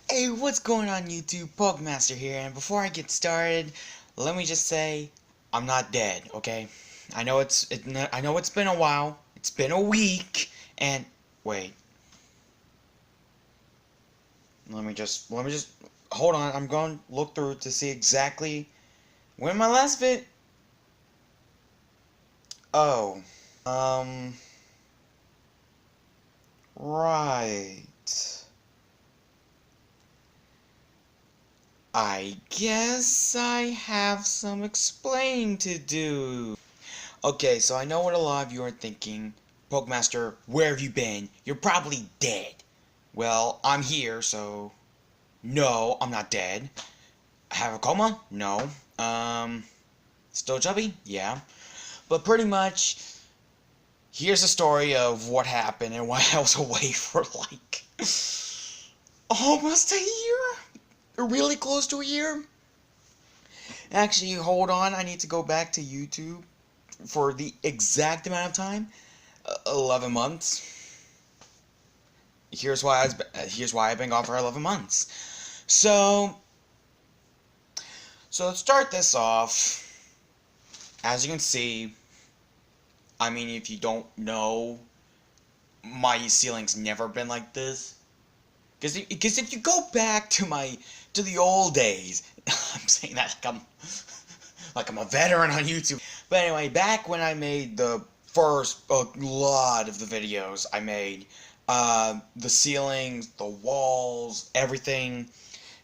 Hey, what's going on YouTube? Pokemaster here, and before I get started, let me just say, I'm not dead, okay? I know it's been a while. It's been a week, and wait. Let me just hold on. I'm going to look through to see exactly when my last vid. Oh, um, right. I guess I have some explaining to do. Okay, so I know what a lot of you are thinking. Pokemaster, where have you been? You're probably dead. Well, I'm here, so no, I'm not dead. I have a coma? No. Still chubby? Yeah. But pretty much, here's the story of what happened and why I was away for like almost a year? Really close to a year? Actually, hold on, I need to go back to YouTube for the exact amount of time. 11 months. Here's why I've been gone for 11 months. So let's start this off. As you can see, I mean, if you don't know, my ceiling's never been like this. Because if you go back to the old days, I'm saying that like I'm a veteran on YouTube. But anyway, back when I made the first lot of the videos I made, the ceilings, the walls, everything,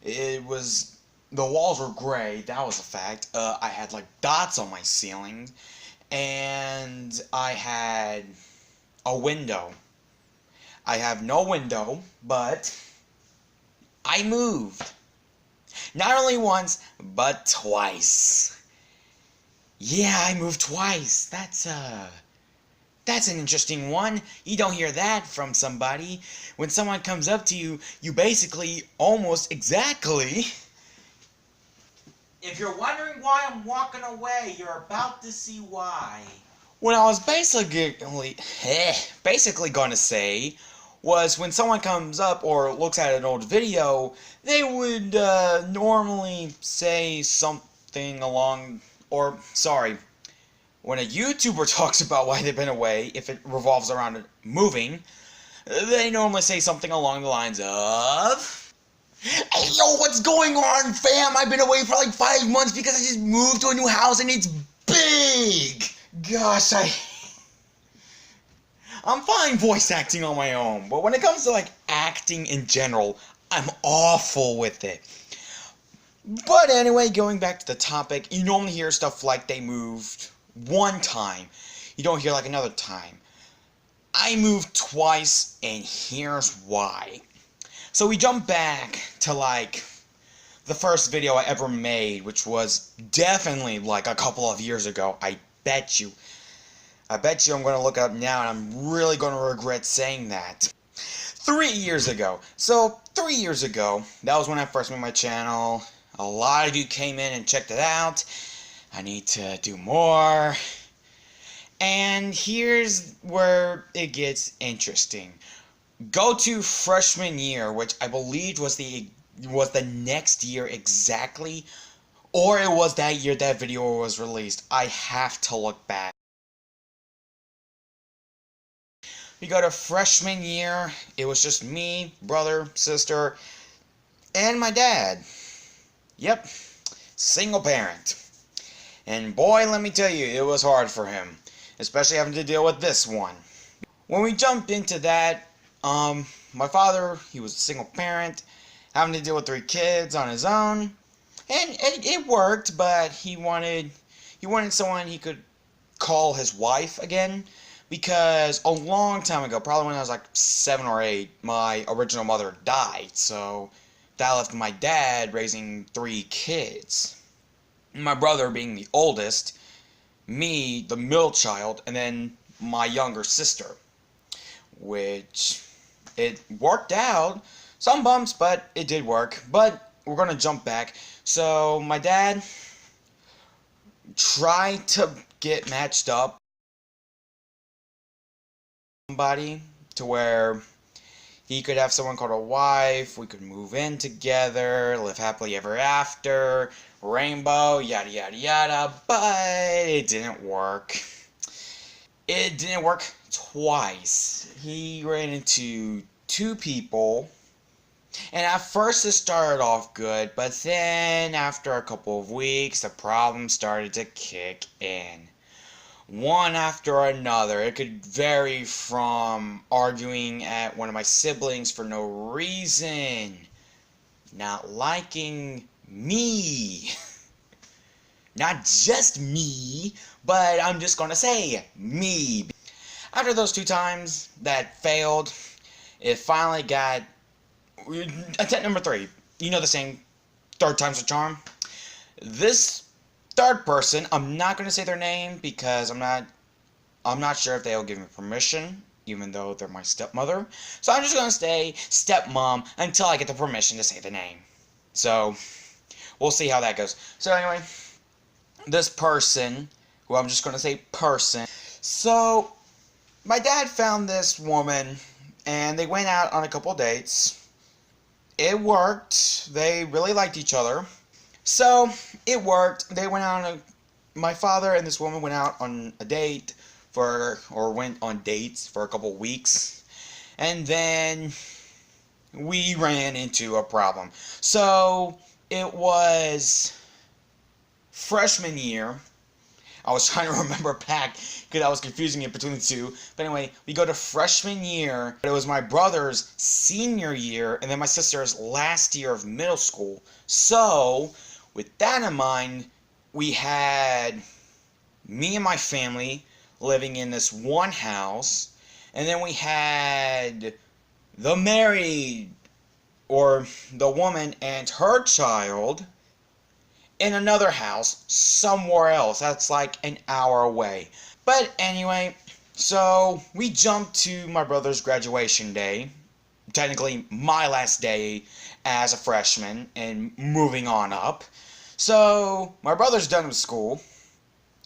it was, the walls were gray, that was a fact. I had like dots on my ceiling, and I had a window. I have no window, but I moved. Not only once, but twice. Yeah, I moved twice. That's an interesting one. You don't hear that from somebody. When someone comes up to you, you basically almost exactly. If you're wondering why I'm walking away, you're about to see why. What I was basically gonna say was when someone comes up or looks at an old video, they would normally say something along, or sorry, when a YouTuber talks about why they've been away, if it revolves around moving, they normally say something along the lines of, "Hey yo, what's going on, fam? I've been away for like 5 months because I just moved to a new house and it's big." Gosh, I'm fine voice acting on my own, but when it comes to like acting in general, I'm awful with it. But anyway, going back to the topic, you normally hear stuff like they moved one time. You don't hear like another time. I moved twice, and here's why. So we jump back to like the first video I ever made, which was definitely like a couple of years ago. I bet you. I bet you I'm going to look up now, and I'm really going to regret saying that. 3 years ago. So 3 years ago, that was when I first made my channel. A lot of you came in and checked it out. I need to do more. And here's where it gets interesting. Go to freshman year, which I believe was the next year exactly, or it was that year that video was released. I have to look back. We go to freshman year. It was just me, brother, sister, and my dad. Yep, single parent. And boy, let me tell you, it was hard for him, especially having to deal with this one. When we jumped into that, my father, he was a single parent, having to deal with 3 kids on his own, and it worked, but he wanted someone he could call his wife again, because a long time ago, probably when I was like 7 or 8, my original mother died, so that left my dad raising 3 kids. My brother being the oldest, me, the middle child, and then my younger sister, which it worked out. Some bumps, but it did work. But we're gonna jump back. So my dad tried to get matched up with somebody to where He could have someone called a wife, we could move in together, live happily ever after, rainbow, yada yada yada, but it didn't work. It didn't work twice. He ran into two people, and at first it started off good, but then after a couple of weeks, the problems started to kick in. One after another. It could vary from arguing at one of my siblings for no reason, not liking me. Not just me, but I'm just gonna say me. After those two times that failed, it finally got attempt number 3. You know the saying, third time's a charm? This third person, I'm not going to say their name because I'm not sure if they'll give me permission, even though they're my stepmother. So I'm just going to say stepmom until I get the permission to say the name. So we'll see how that goes. So anyway, this person, who I'm just going to say person. So my dad found this woman and they went out on a couple dates. It worked. They really liked each other. So it worked. They went out my father and this woman went out on a date went on dates for a couple weeks. And then we ran into a problem. So it was freshman year. I was trying to remember back because I was confusing it between the two. But anyway, we go to freshman year. It was my brother's senior year and then my sister's last year of middle school. So, with that in mind, we had me and my family living in this one house. And then we had the married, or the woman and her child, in another house somewhere else. That's like an hour away. But anyway, so we jumped to my brother's graduation day. Technically my last day as a freshman and moving on up. So my brother's done with school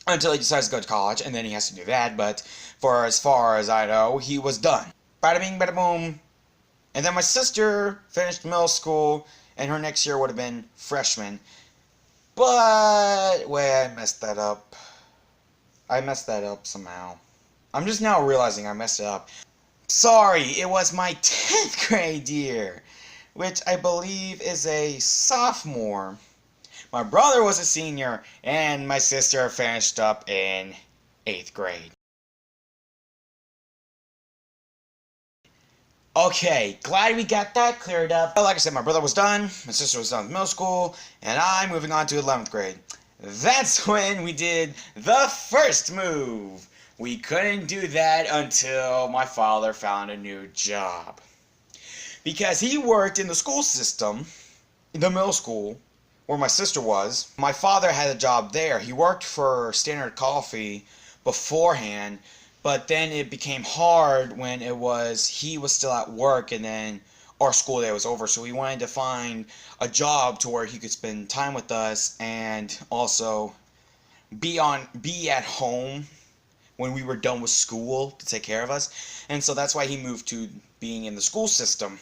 until he decides to go to college, and then he has to do that. But for as far as I know, he was done. Bada bing, bada boom. And then my sister finished middle school, and her next year would have been freshman. But, wait, I messed that up. I messed that up somehow. I'm just now realizing I messed it up. Sorry, it was my 10th grade year, which I believe is a sophomore. My brother was a senior, and my sister finished up in 8th grade. Okay, glad we got that cleared up. Like I said, my brother was done, my sister was done with middle school, and I'm moving on to 11th grade. That's when we did the first move. We couldn't do that until my father found a new job. Because he worked in the school system, in the middle school, where my sister was. My father had a job there. He worked for Standard Coffee beforehand, but then it became hard when he was still at work and then our school day was over. So we wanted to find a job to where he could spend time with us and also be at home when we were done with school to take care of us. And so that's why he moved to being in the school system.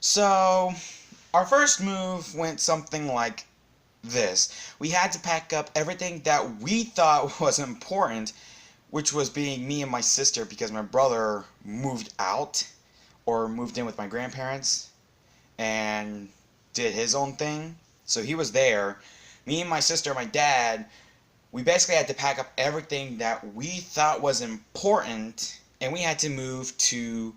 So our first move went something like this. We had to pack up everything that we thought was important, which was being me and my sister, because my brother moved out or moved in with my grandparents and did his own thing. So he was there. Me and my sister and my dad, we basically had to pack up everything that we thought was important, and we had to move to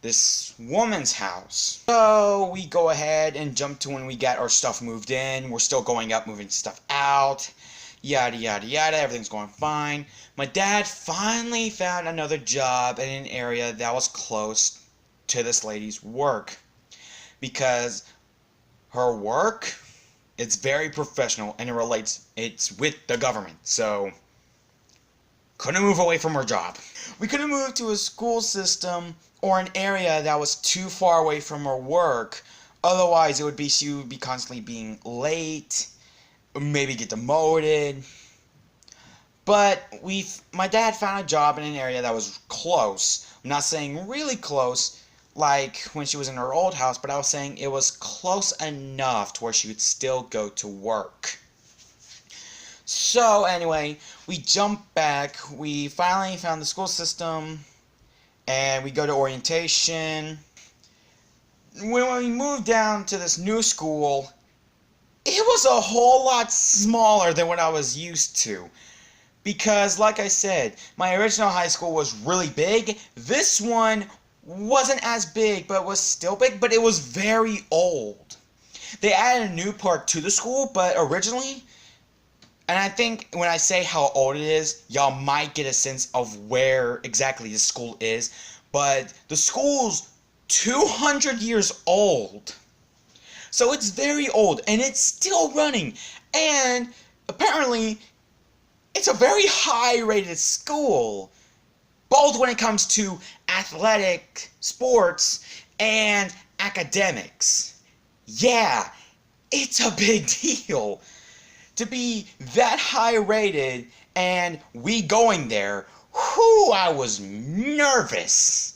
this woman's house. So we go ahead and jump to when we got our stuff moved in. We're still going up, moving stuff out. Yada yada yada, everything's going fine. My dad finally found another job in an area that was close to this lady's work. Because her work, it's very professional and it's with the government. So, couldn't move away from her job. We couldn't move to a school system or an area that was too far away from her work. Otherwise, she would be constantly being late, maybe get demoted. But my dad found a job in an area that was close. I'm not saying really close, like when she was in her old house, but I was saying it was close enough to where she would still go to work. So anyway, we jump back. We finally found the school system, and we go to orientation. When we moved down to this new school, it was a whole lot smaller than what I was used to. Because, like I said, my original high school was really big. This one wasn't as big, but was still big, but it was very old. They added a new part to the school, but originally, and I think when I say how old it is, y'all might get a sense of where exactly the school is, but the school's 200 years old. So it's very old, and it's still running, and apparently it's a very high-rated school, both when it comes to athletic, sports, and academics. Yeah, it's a big deal. To be that high-rated and we going there, whew, I was nervous.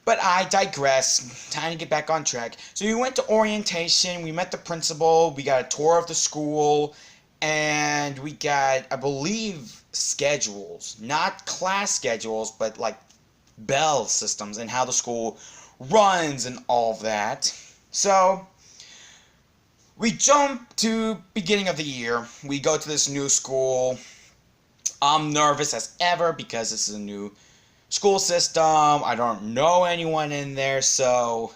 But I digress. Time to get back on track. So we went to orientation, we met the principal, we got a tour of the school, and we got, I believe, schedules. Not class schedules, but like bell systems and how the school runs and all of that. So we jump to beginning of the year. We go to this new school. I'm nervous as ever because this is a new school system. I don't know anyone in there, so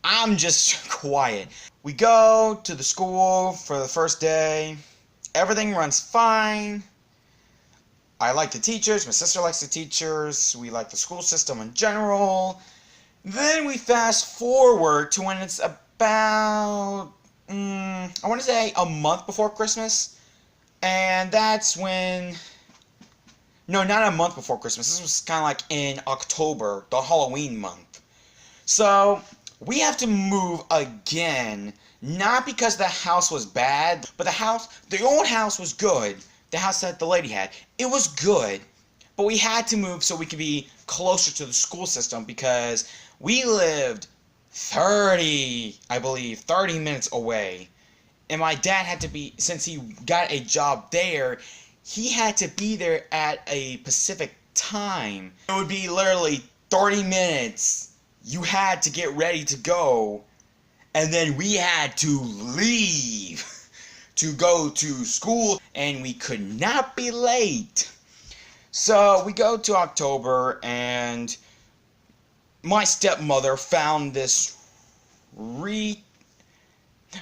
I'm just quiet. We go to the school for the first day. Everything runs fine. I like the teachers. My sister likes the teachers. We like the school system in general. Then we fast forward to when it's about, I want to say a month before Christmas. And that's when... No, not a month before Christmas. This was kind of like in October, the Halloween month. So, we have to move again. Not because the house was bad, but the old house was good. The house that the lady had. It was good. But we had to move so we could be closer to the school system because we lived 30 minutes away. And my dad had to be, since he got a job there, he had to be there at a Pacific time. It would be literally 30 minutes. You had to get ready to go. And then we had to leave to go to school. And we could not be late. So we go to October and my stepmother found this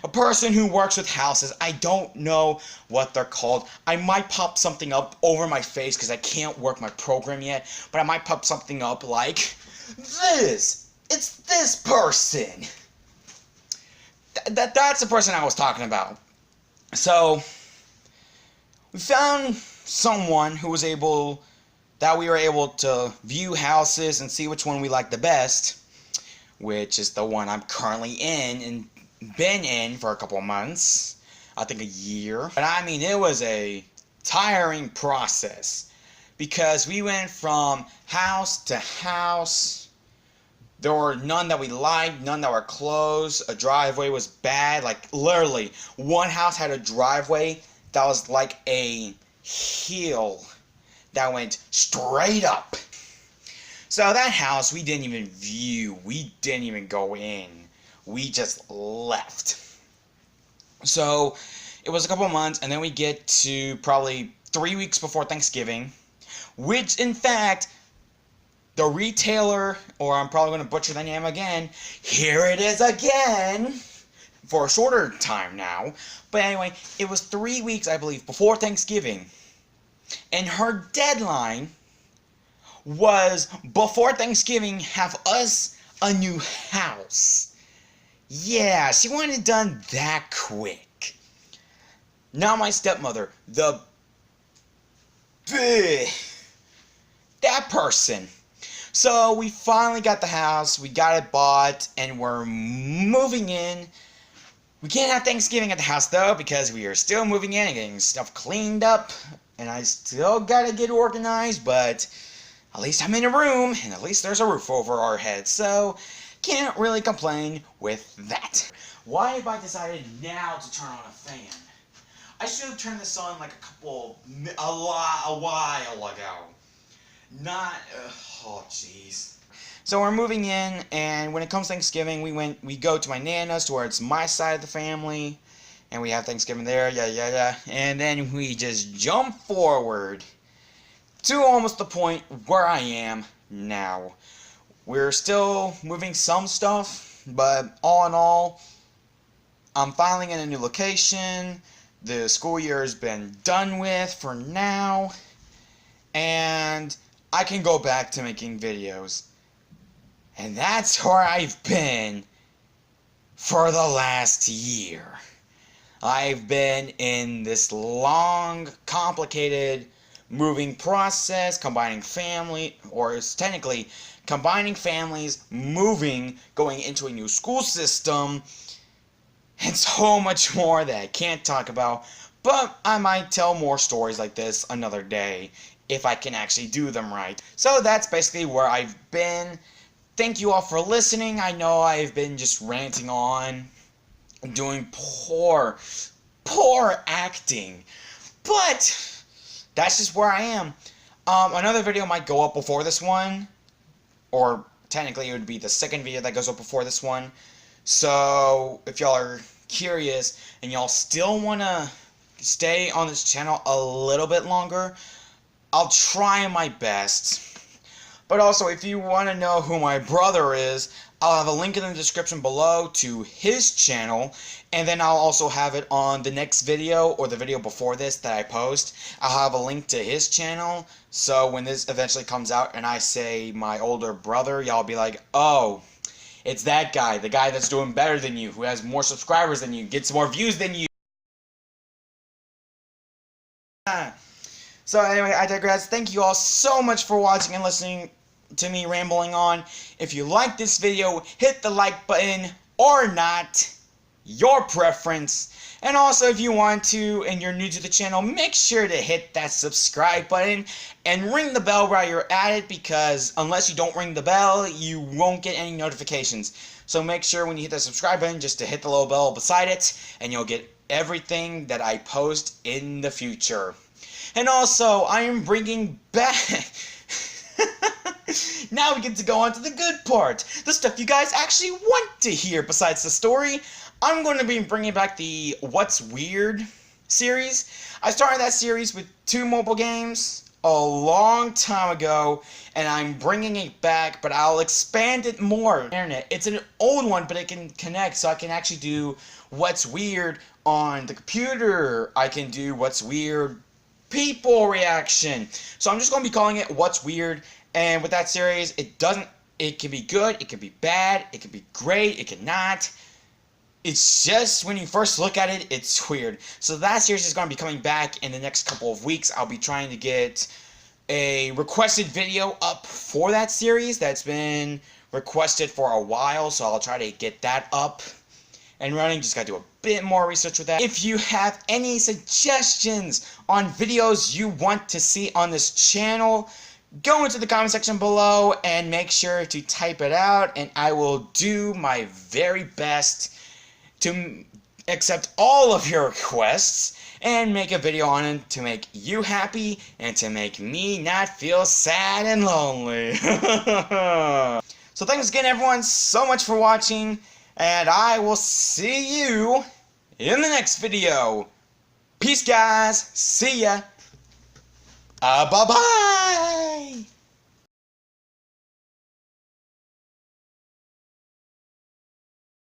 a person who works with houses. I don't know what they're called. I might pop something up over my face because I can't work my program yet. But I might pop something up like this. It's this person. That's the person I was talking about. So we found someone who was we were able to view houses and see which one we liked the best, which is the one I'm currently in and been in for a couple of months, I think a year. But I mean, it was a tiring process because we went from house to house. There were none that we liked, none that were close. A driveway was bad, like literally one house had a driveway that was like a hill that went straight up. So that house we didn't even view, we didn't even go in. We just left. So it was a couple of months, and then we get to probably 3 weeks before Thanksgiving, which in fact, the retailer, or I'm probably going to butcher the name again, here it is again, for a shorter time now. But anyway, it was 3 weeks, I believe, before Thanksgiving, and her deadline was before Thanksgiving, have us a new house. Yeah, she wanted it done that quick. Now my stepmother, that person. So we finally got the house, we got it bought, and we're moving in. We can't have Thanksgiving at the house though, because we are still moving in and getting stuff cleaned up, and I still gotta get organized, but at least I'm in a room, and at least there's a roof over our heads, so can't really complain with that. Why have I decided now to turn on a fan? I should have turned this on like a while ago. Not, oh jeez. So we're moving in, and when it comes to Thanksgiving, we go to my Nana's, where it's my side of the family, and we have Thanksgiving there, and then we just jump forward to almost the point where I am now. We're still moving some stuff, but all in all, I'm finally in a new location. The school year has been done with for now, and I can go back to making videos. And that's where I've been for the last year. I've been in this long, complicated moving process, combining family, or it's technically combining families, moving, going into a new school system, and so much more that I can't talk about, but I might tell more stories like this another day if I can actually do them right. So that's basically where I've been. Thank you all for listening. I know I've been just ranting on, doing poor acting, but that's just where I am. Another video might go up before this one, or technically it would be the second video that goes up before this one. So if y'all are curious and y'all still want to stay on this channel a little bit longer, I'll try my best. But also, if you want to know who my brother is, I'll have a link in the description below to his channel, and then I'll also have it on the next video, or the video before this that I post. I'll have a link to his channel, so when this eventually comes out and I say my older brother, y'all be like, oh, it's that guy, the guy that's doing better than you, who has more subscribers than you, gets more views than you. So anyway, I digress. Thank you all so much for watching and listening to me rambling on. If you like this video, hit the like button, or not, your preference. And also, if you want to and you're new to the channel, make sure to hit that subscribe button and ring the bell while you're at it, because unless you don't ring the bell, you won't get any notifications. So make sure when you hit the subscribe button just to hit the little bell beside it, and you'll get everything that I post in the future. And also, I am bringing back... Now we get to go on to the good part, the stuff you guys actually want to hear besides the story. I'm going to be bringing back the What's Weird series. I started that series with 2 mobile games a long time ago, and I'm bringing it back, but I'll expand it more. Internet. It's an old one, but it can connect, so I can actually do What's Weird on the computer. I can do What's Weird people reaction. So I'm just going to be calling it What's Weird. And with that series, it can be good, it can be bad, it can be great, it can not. It's just, when you first look at it, it's weird. So that series is going to be coming back in the next couple of weeks. I'll be trying to get a requested video up for that series that's been requested for a while, so I'll try to get that up and running. Just gotta do a bit more research with that. If you have any suggestions on videos you want to see on this channel, go into the comment section below and make sure to type it out, and I will do my very best to accept all of your requests and make a video on it to make you happy and to make me not feel sad and lonely. So thanks again, everyone, so much for watching, and I will see you in the next video. Peace, guys. See ya. Bye-bye.